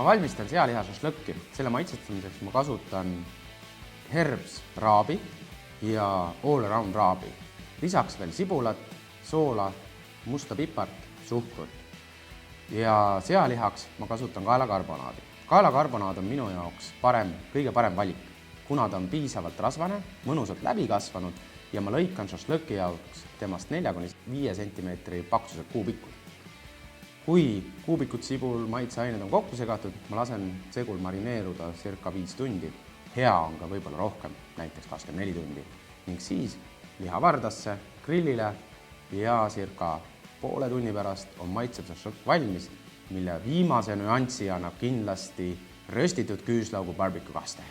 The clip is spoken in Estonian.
Ma valmistan sealiha šašlõkki. Selle maitsestamiseks ma kasutan herbs raabi ja all around raabi. Lisaks veel sibulat, soola, musta pipart, suhkrut. Ja sealihaks ma kasutan kaelakarbonaadi. Kaelakarbonaad on minu jaoks kõige parem valik, kuna ta on piisavalt rasvane, mõnusalt läbi kasvanud ja ma lõikan šašlõki jaoks temast 4–5 cm paksused kuubikud. Kui kuubikud, sibul, maitseained on kokku segatud, ma lasen segul marineeruda circa 5 tundi. Hea on ka võib-olla rohkem, näiteks 24 tundi. Ning siis liha vardasse, grillile ja circa poole tunni pärast on maitsev šašlõkk valmis, mille viimase nüanssi annab kindlasti röstitud küüslaugu barbecue kaste.